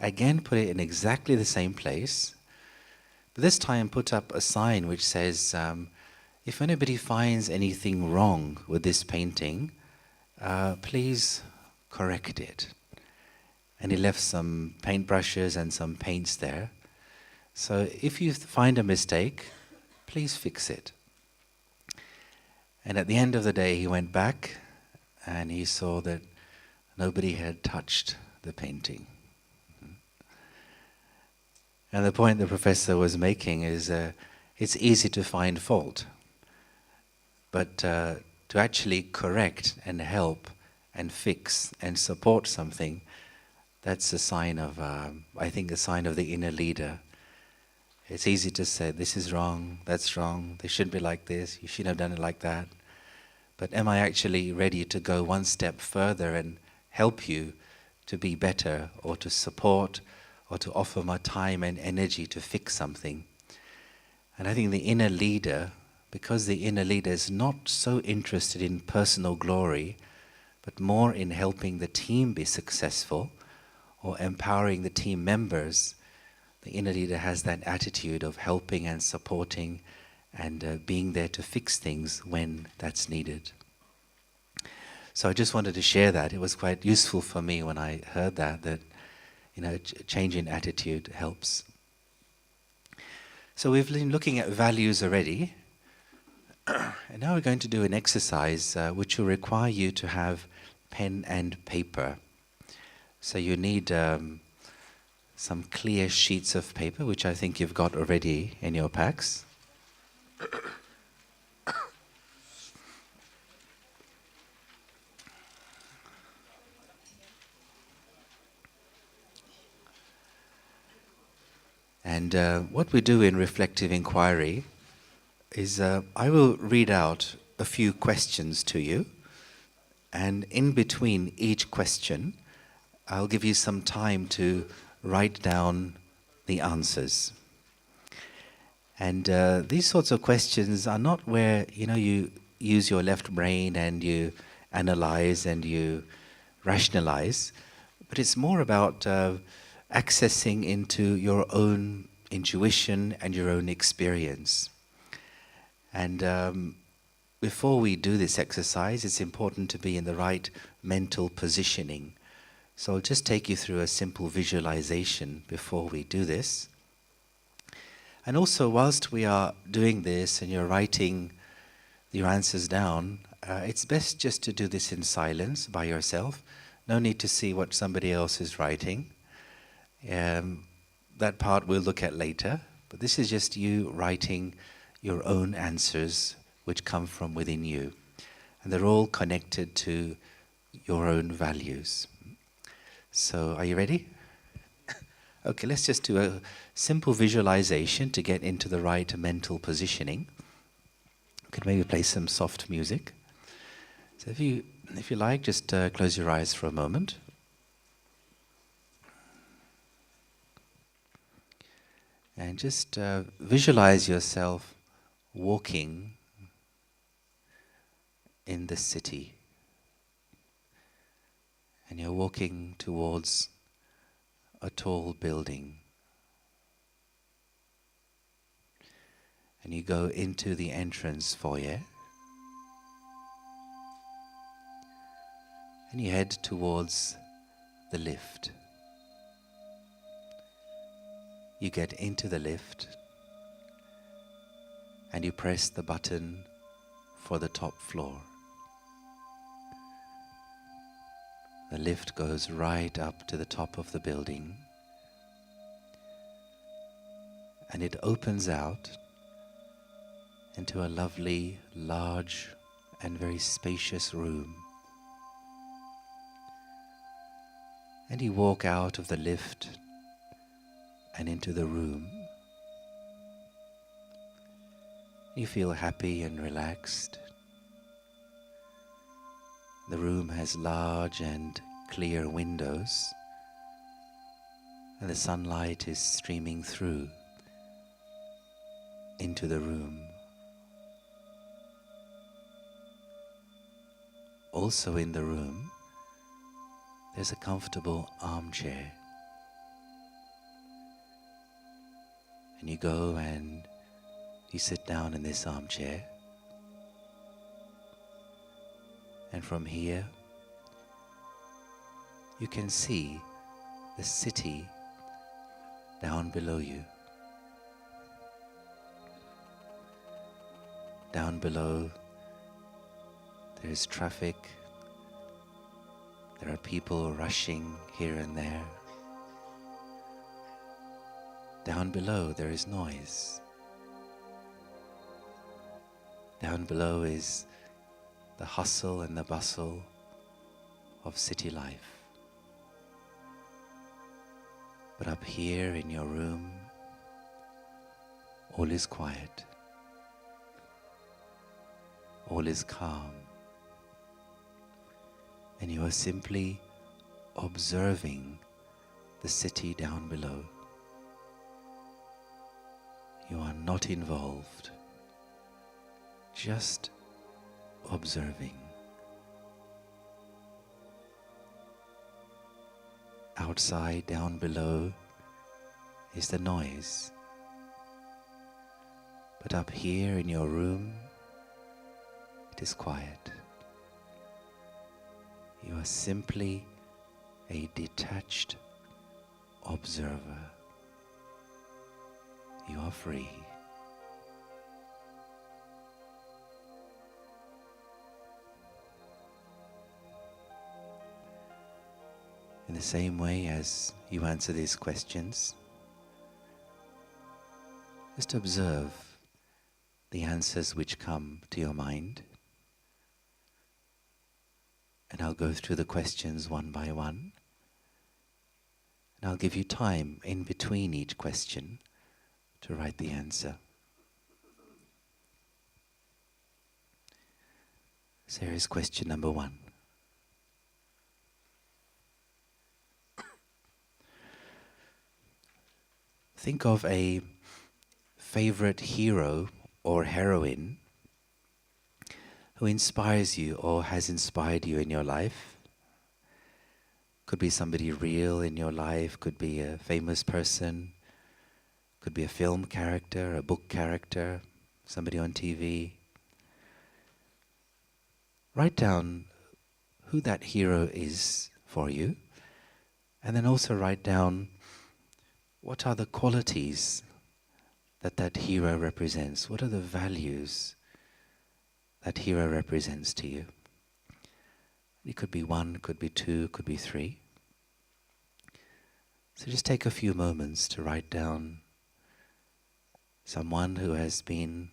Again, put it in exactly the same place. But this time, put up a sign which says, if anybody finds anything wrong with this painting, please correct it. And he left some paintbrushes and some paints there. So if you find a mistake, please fix it. And at the end of the day, he went back and he saw that nobody had touched the painting. And the point the professor was making is it's easy to find fault, but to actually correct and help and fix and support something, that's a sign of, I think, a sign of the inner leader. It's easy to say, this is wrong, that's wrong, they shouldn't be like this, you shouldn't have done it like that. But am I actually ready to go one step further and help you to be better, or to support, or to offer my time and energy to fix something? And I think the inner leader, because the inner leader is not so interested in personal glory, but more in helping the team be successful, or empowering the team members, the inner leader has that attitude of helping and supporting and being there to fix things when that's needed. So I just wanted to share that. It was quite useful for me when I heard that change in attitude helps. So we've been looking at values already, and now we're going to do an exercise which will require you to have pen and paper. So you need some clear sheets of paper, which I think you've got already in your packs. And what we do in reflective inquiry is I will read out a few questions to you, and in between each question I'll give you some time to write down the answers. And these sorts of questions are not where you use your left brain and you analyze and you rationalize, but it's more about accessing into your own intuition and your own experience. And before we do this exercise, it's important to be in the right mental positioning. So I'll just take you through a simple visualization before we do this. And also, whilst we are doing this and you're writing your answers down, it's best just to do this in silence by yourself. No need to see what somebody else is writing. That part we'll look at later, but this is just you writing your own answers which come from within you. And they're all connected to your own values. So, are you ready? Okay, let's just do a simple visualization to get into the right mental positioning. Could maybe play some soft music. So if you like, just close your eyes for a moment. And just visualize yourself walking in the city. And you're walking towards a tall building. And you go into the entrance foyer. And you head towards the lift. You get into the lift and you press the button for the top floor. The lift goes right up to the top of the building and it opens out into a lovely, large and very spacious room. And you walk out of the lift and into the room. You feel happy and relaxed. The room has large and clear windows, and the sunlight is streaming through into the room. Also in the room, there's a comfortable armchair. And you go and you sit down in this armchair. And from here, you can see the city down below you. Down below, there is traffic. There are people rushing here and there. Down below, there is noise. Down below is the hustle and the bustle of city life. But up here in your room, all is quiet. All is calm. And you are simply observing the city down below. You are not involved, just observing. Outside, down below, is the noise. But up here in your room, it is quiet. You are simply a detached observer. You are free. In the same way as you answer these questions, just observe the answers which come to your mind. And I'll go through the questions one by one. And I'll give you time in between each question to write the answer. So here is question number 1. Think of a favorite hero or heroine who inspires you or has inspired you in your life. Could be somebody real in your life, could be a famous person, could be a film character, a book character, somebody on TV. Write down who that hero is for you, and then also write down what are the qualities that that hero represents. What are the values that hero represents to you? It could be 1, could be 2, could be 3. So just take a few moments to write down someone who has been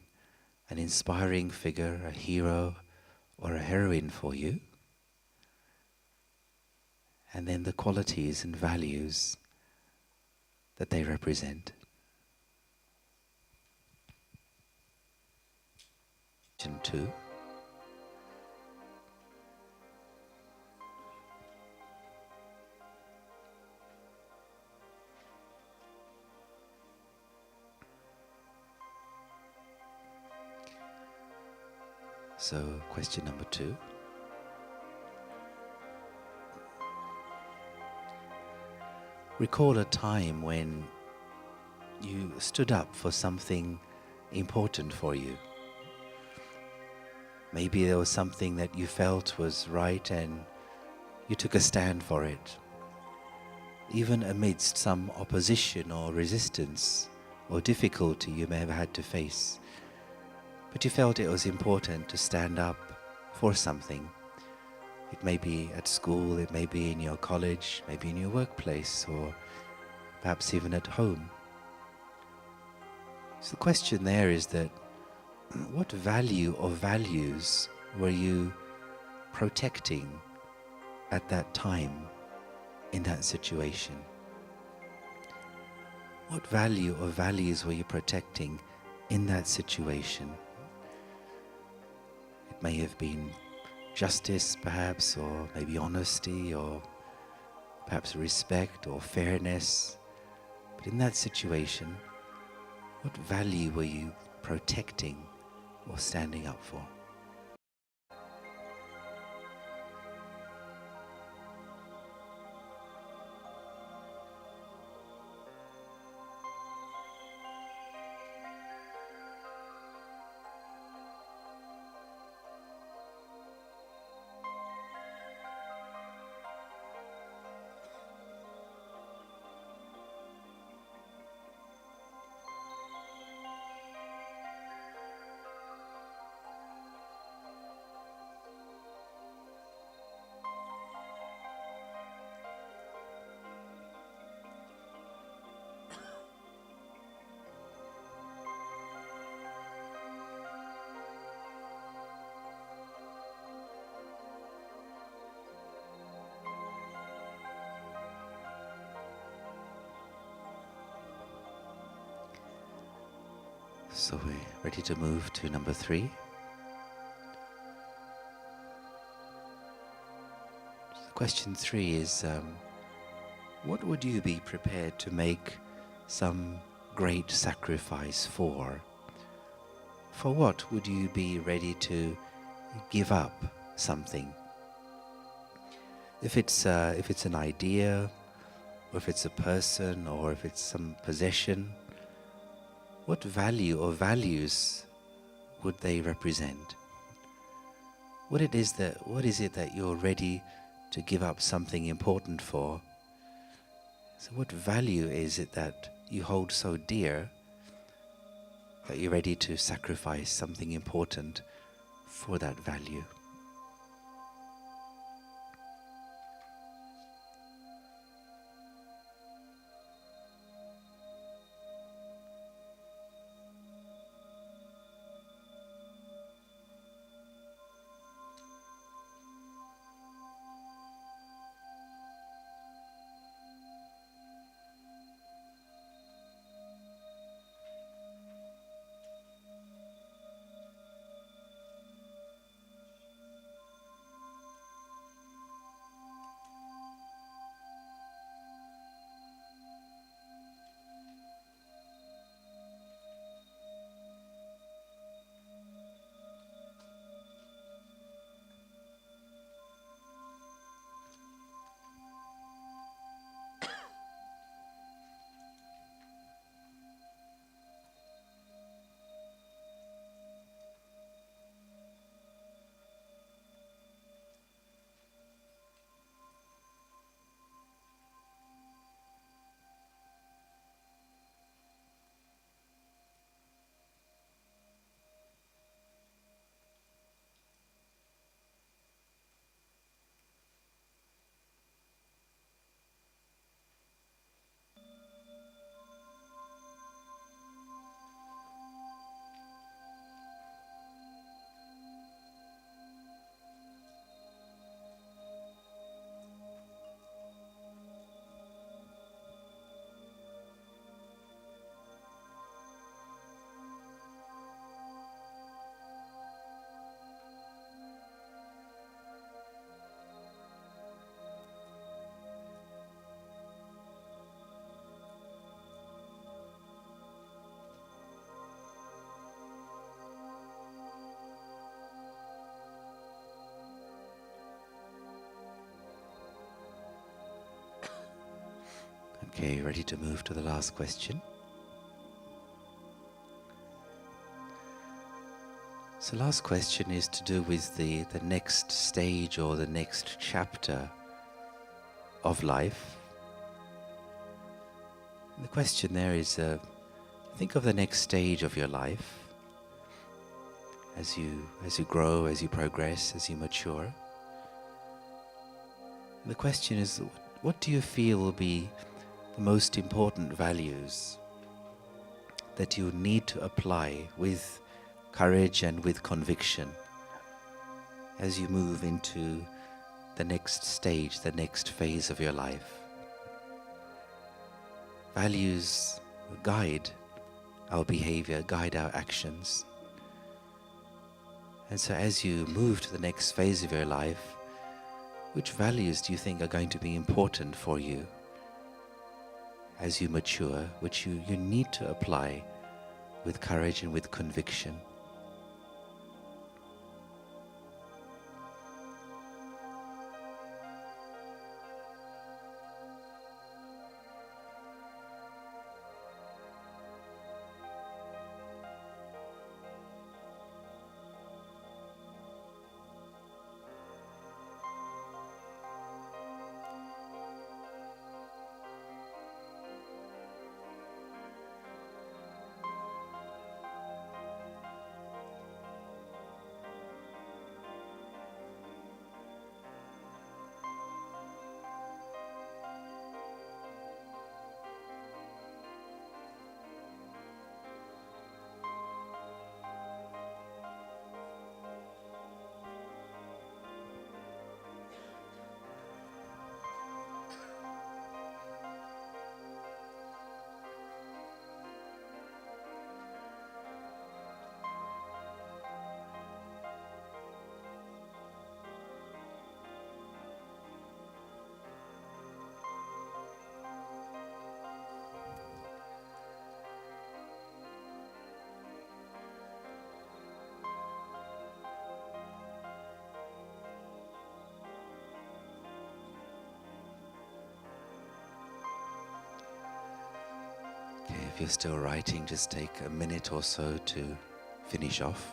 an inspiring figure, a hero or a heroine for you, and then the qualities and values that they represent. Question 2. So, question number 2. Recall a time when you stood up for something important for you. Maybe there was something that you felt was right and you took a stand for it. Even amidst some opposition or resistance or difficulty you may have had to face. But you felt it was important to stand up for something. It may be at school, it may be in your college, maybe in your workplace, or perhaps even at home. So the question there is that, what value or values were you protecting at that time in that situation? What value or values were you protecting in that situation? It may have been justice perhaps, or maybe honesty, or perhaps respect or fairness. But in that situation, what value were you protecting or standing up for? So we're ready to move to number 3. So question 3 is, what would you be prepared to make some great sacrifice for? For what would you be ready to give up something? If it's an idea, or if it's a person, or if it's some possession, what value or values would they represent? What is it that you're ready to give up something important for? So what value is it that you hold so dear that you're ready to sacrifice something important for that value? Okay, ready to move to the last question? So last question is to do with the next stage or the next chapter of life. And the question there is, think of the next stage of your life as you grow, as you progress, as you mature. And the question is, what do you feel will be the most important values that you need to apply with courage and with conviction as you move into the next stage, the next phase of your life? Values guide our behavior, guide our actions. And so as you move to the next phase of your life, which values do you think are going to be important for you as you mature, which you need to apply with courage and with conviction? if you're still writing, just take a minute or so to finish off.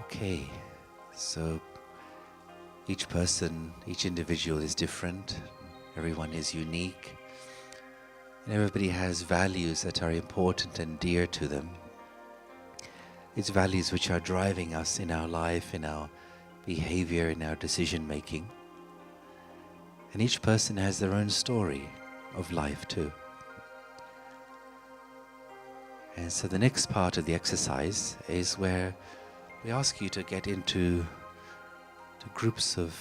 Okay, so each person, each individual is different, everyone is unique, and everybody has values that are important and dear to them. It's values which are driving us in our life, in our behavior, in our decision making. And each person has their own story of life too. And so the next part of the exercise is where we ask you to get into groups of...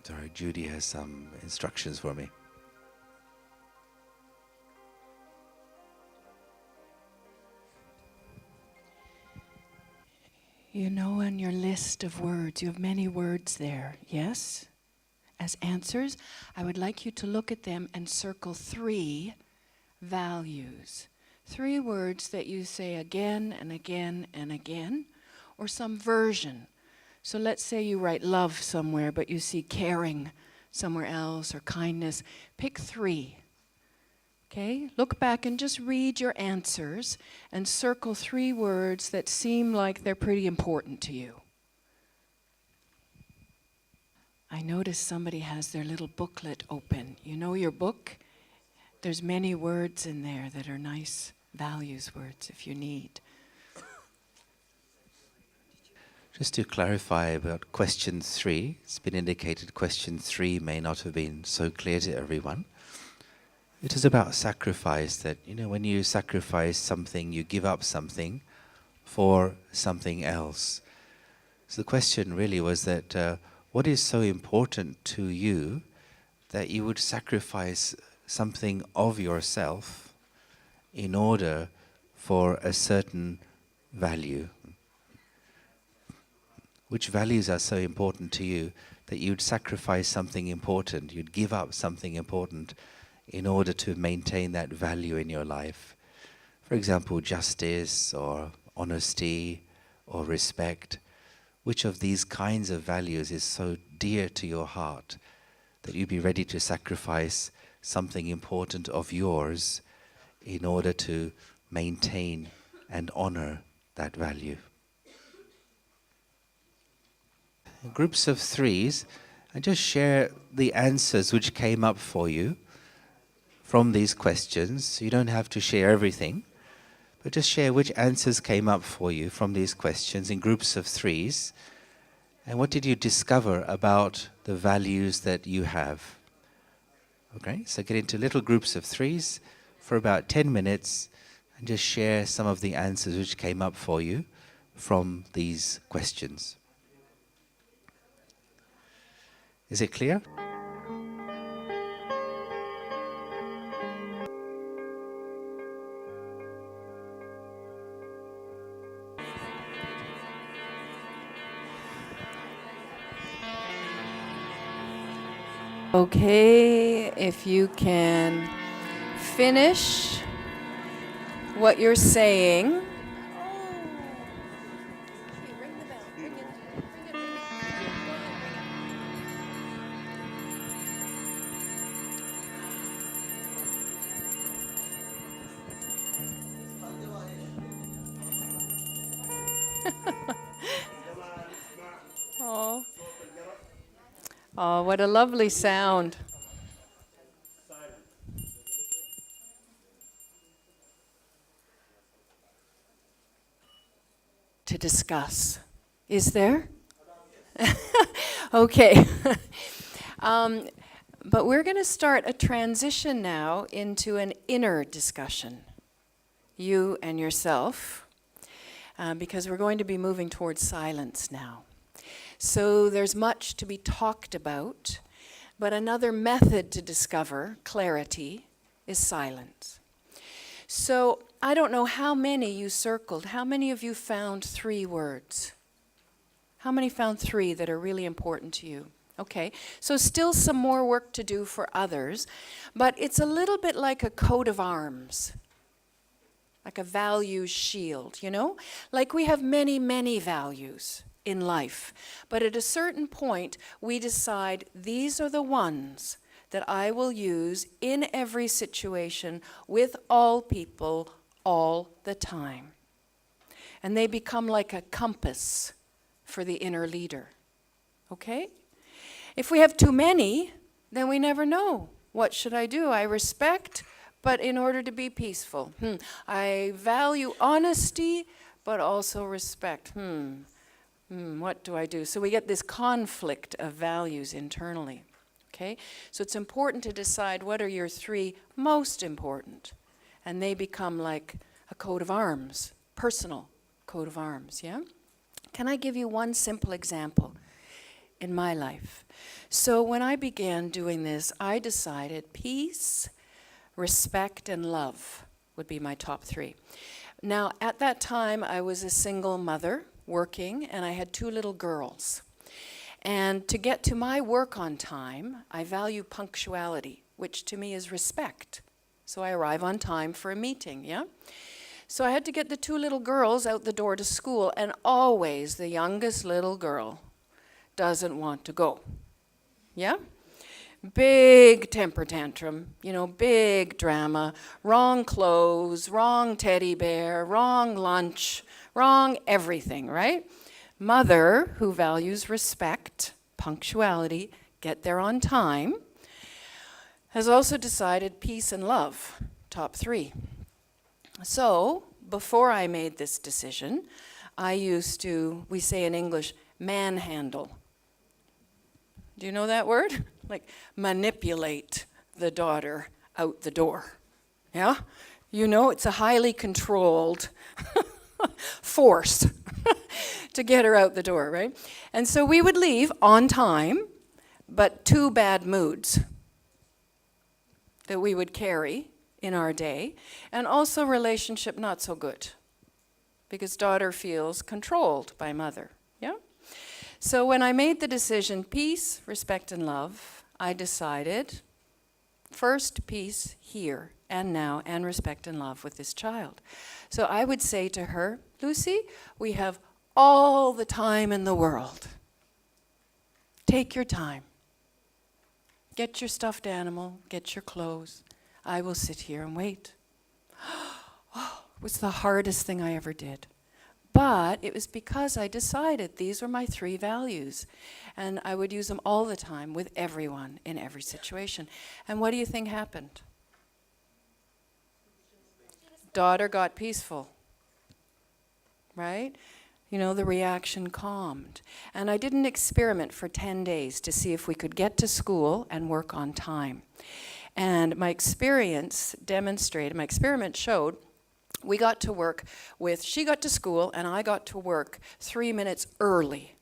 Sorry, Judy has some instructions for me. You know, on your list of words, you have many words there, yes? As answers, I would like you to look at them and circle 3 values. 3 words that you say again and again and again, or some version. So let's say you write love somewhere, but you see caring somewhere else, or kindness. Pick 3. Okay? Look back and just read your answers and circle 3 words that seem like they're pretty important to you. I notice somebody has their little booklet open. You know your book? There's many words in there that are nice values words if you need. Just to clarify about question 3, it's been indicated question 3 may not have been so clear to everyone. It is about sacrifice, that, you know, when you sacrifice something, you give up something for something else. So the question really was that what is so important to you that you would sacrifice something of yourself in order for a certain value? Which values are so important to you that you'd sacrifice something important, you'd give up something important in order to maintain that value in your life? For example, justice or honesty or respect. Which of these kinds of values is so dear to your heart that you'd be ready to sacrifice something important of yours in order to maintain and honor that value? In groups of 3s, and just share the answers which came up for you from these questions. You don't have to share everything, but just share which answers came up for you from these questions in groups of 3s. And what did you discover about the values that you have? Okay, so get into little groups of 3s for about 10 minutes and just share some of the answers which came up for you from these questions. Is it clear? Okay, if you can finish what you're saying. Oh. Oh, what a lovely sound. To discuss. Is there? Okay. But we're going to start a transition now into an inner discussion, you and yourself, because we're going to be moving towards silence now. So there's much to be talked about, but another method to discover clarity is silence. So I don't know how many you circled. How many of you found 3 words? How many found 3 that are really important to you? Okay, so still some more work to do for others, but it's a little bit like a coat of arms, like a values shield, you know? Like we have many, many values in life, but at a certain point we decide these are the ones that I will use in every situation with all people all the time. And they become like a compass for the inner leader, okay? If we have too many, then we never know. What should I do? I respect, but in order to be peaceful. I value honesty, but also respect. What do I do? So we get this conflict of values internally. Okay? So it's important to decide what are your 3 most important. And they become like a coat of arms, personal coat of arms, yeah? Can I give you one simple example in my life? So when I began doing this, I decided peace, respect, and love would be my top 3. Now, at that time, I was a single mother working, and I had 2 little girls. And to get to my work on time, I value punctuality, which to me is respect. So I arrive on time for a meeting, yeah? So I had to get the 2 little girls out the door to school, and always the youngest little girl doesn't want to go, yeah? Big temper tantrum, you know, big drama, wrong clothes, wrong teddy bear, wrong lunch, wrong everything, right? Mother, who values respect, punctuality, get there on time, has also decided peace and love, top 3. So, before I made this decision, I used to, we say in English, manhandle. Do you know that word? Like manipulate the daughter out the door. Yeah? You know, it's a highly controlled force to get her out the door, right? And so we would leave on time, but 2 bad moods that we would carry in our day, and also relationship not so good, because daughter feels controlled by mother, yeah? So when I made the decision, peace, respect, and love, I decided first peace here and now, and respect and love with this child. So I would say to her, Lucy, we have all the time in the world. Take your time. Get your stuffed animal, get your clothes. I will sit here and wait. Oh, it was the hardest thing I ever did. But it was because I decided these were my 3 values. And I would use them all the time with everyone in every situation. And what do you think happened? Daughter got peaceful, right? You know, the reaction calmed. And I did an experiment for 10 days to see if we could get to school and work on time. And my experiment showed we got to work with, she got to school and I got to work 3 minutes early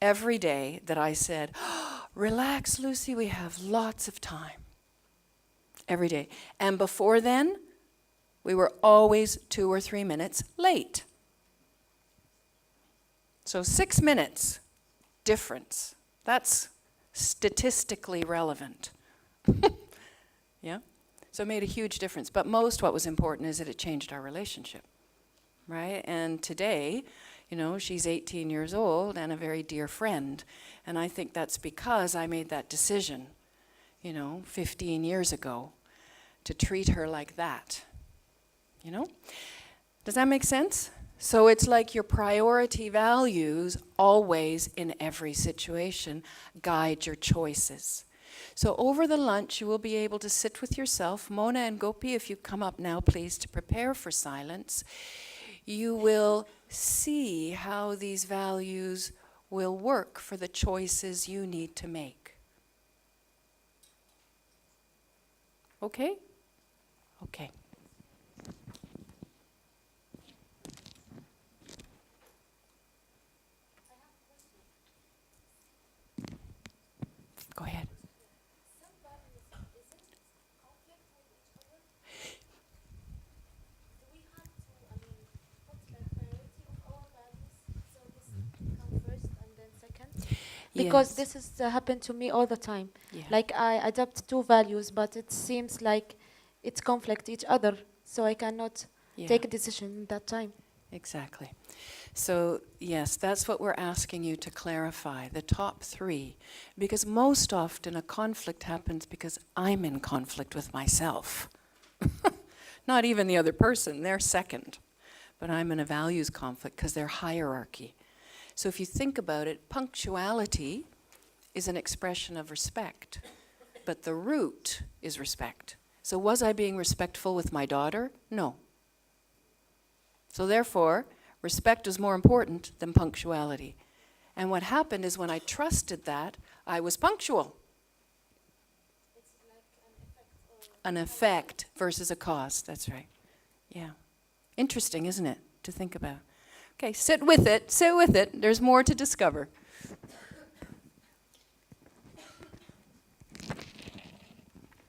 every day that I said, oh, relax, Lucy, we have lots of time. Every day. And before then, we were always 2 or 3 minutes late. So 6 minutes difference. That's statistically relevant. Yeah? So it made a huge difference. But most what was important is that it changed our relationship, right? And today, you know, she's 18 years old and a very dear friend. And I think that's because I made that decision, you know, 15 years ago to treat her like that, you know? Does that make sense? So it's like your priority values always in every situation guide your choices. So over the lunch, you will be able to sit with yourself. Mona and Gopi, if you come up now, please, to prepare for silence. You will see how these values will work for the choices you need to make. Okay? Okay. Go ahead. Because Yes. this has happened to me all the time. Yeah. Like I adopt two values, but it seems like it's conflict each other, so I cannot Yeah. take a decision in that time. Exactly. So, yes, that's what we're asking you to clarify, the top three. Because most often a conflict happens because I'm in conflict with myself. Not even the other person, they're second. But I'm in a values conflict because they're hierarchy. So if you think about it, punctuality is an expression of respect. But the root is respect. So was I being respectful with my daughter? No. So therefore, respect is more important than punctuality. And what happened is when I trusted that, I was punctual. It's like An effect versus a cause, that's right. Yeah. Interesting, isn't it, to think about? Okay, sit with it, there's more to discover.